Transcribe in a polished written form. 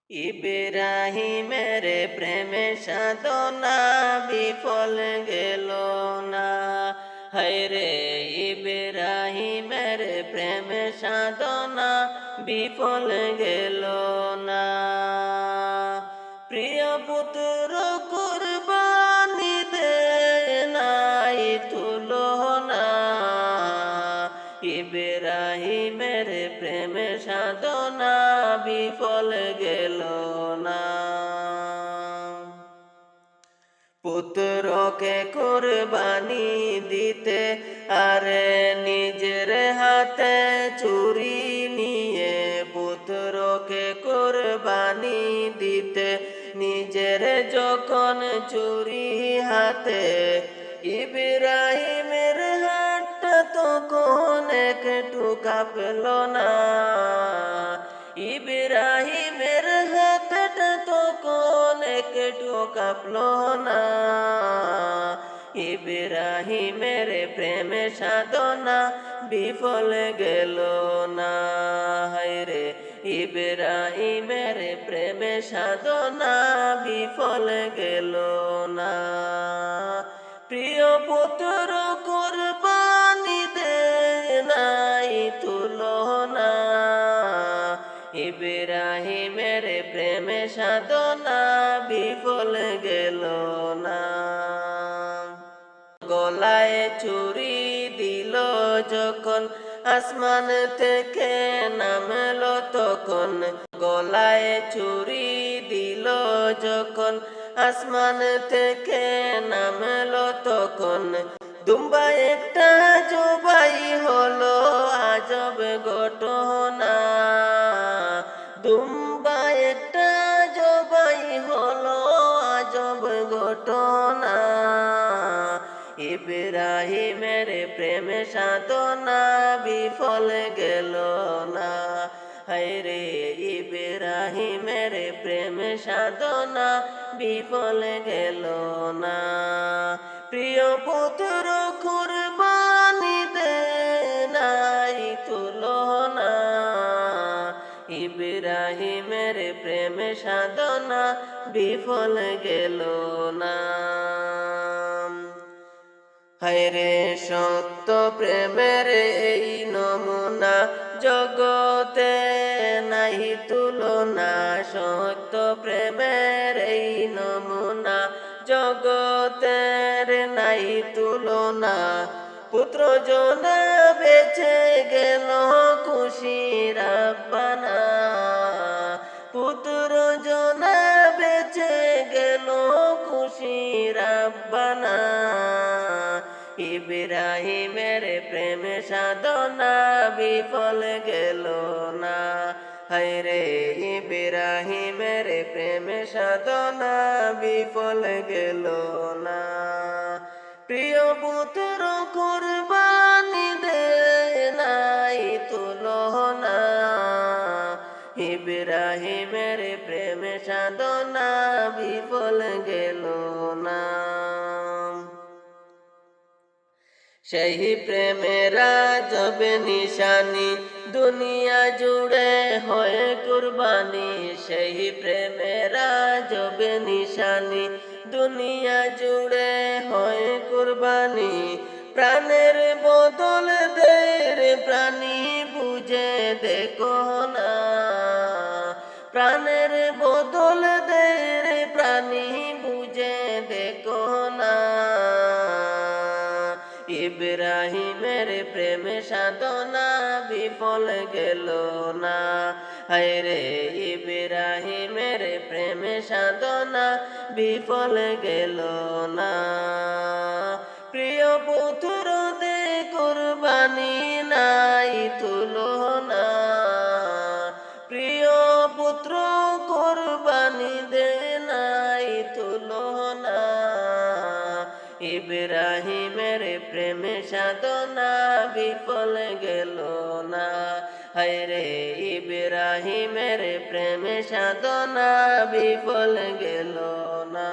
ইব্রাহিমের প্রেমে সাধনা বিফল গেল না। হায়রে ইব্রাহিমের প্রেমে সাধনা বিফল গেল না। প্রিয় পুত্র কুরবানি দে নাই তুলনা। ইব্রাহিমের প্রেমে সাধনা বিফল গেল না। পুত্রকে কুরবানি দিতে আরে নিজের হাতে ছুরি নিয়ে, পুত্রকে কুরবানি দিতে নিজের যখন ছুরি হাতে, ইব্রাহিমের হাতটা তখন একটু কাঁপল না। ইব্রাহিমের হাতটা তখন একটু কাঁপল না। ইব্রাহিমের প্রেমে সাধনা বিফল গেল না। হায়রে ইব্রাহিমের প্রেমে সাধনা বিফল গেল না। প্রিয় পুত্র কুরবানি দে নাই তুলনা। ইব্রাহিমের প্রেমে সাধনা বিফল গেল না। গলায় ছুরি দিল যখন আসমান থেকে নামলো তখন, গলায় ছুরি দিল যখন আসমান থেকে নামলো তখন, দুম্বা একটা জবাই হলো আজব ঘটনা। দুম্বা একটা জবাই হলো আজব ঘটনা। ইব্রাহিমের প্রেমে সাধনা বিফল গেল না। হায়রে ইব্রাহিমের প্রেমে সাধনা বিফল গেল না। প্রিয় পুত্র কুরবানি দে নাই তুলনা। ইব্রাহিমের প্রেমে সাধনা বিফল গেল না। হায়রে সত্য প্রেমের এই নমুনা জগতে নাই তুলনা। সত্য প্রেমের এই নমুনা জগতের নাই তুলনা। পুত্র জনা বেঁচে গেল খুশি রাব্বানা। পুত্র জনা বেঁচে গেল খুশি রাব্বানা। ইব্রাহিমের প্রেমে সাধনা বিফল গেল না। হায়রে ইব্রাহিমের প্রেমে সাধনা বিফল গেল না। প্রিয় পুত্র কুরবানি দে নাই তুলনা। ইব্রাহিমের প্রেমে সাধনা বিফল গেল না। সেই প্রেমের আজব নিশানি দুনিয়া জুড়ে হয় কুরবানি। সেই প্রেমের আজব নিশানি দুনিয়া জুড়ে হয় কুরবানি। প্রাণের বদল দের প্রাণী বুঝে দেখো না। প্রাণের বদল দের প্রাণী বুঝে দেখো না। ইব্রাহিমের প্রেমে সাধনা বিফল গেল না। হায়রে ইব্রাহিমের প্রেমে সাধনা বিফল গেল না। প্রিয় পুত্র দে কুরবানি নাই তুলনা। প্রিয় পুত্র কুরবানি দে নাই তুলনা। ইব্রাহিমের প্রেমে সাধনা বিফল গেল না। হায়রে ইব্রাহিমের প্রেমে সাধনা বিফল গেল না।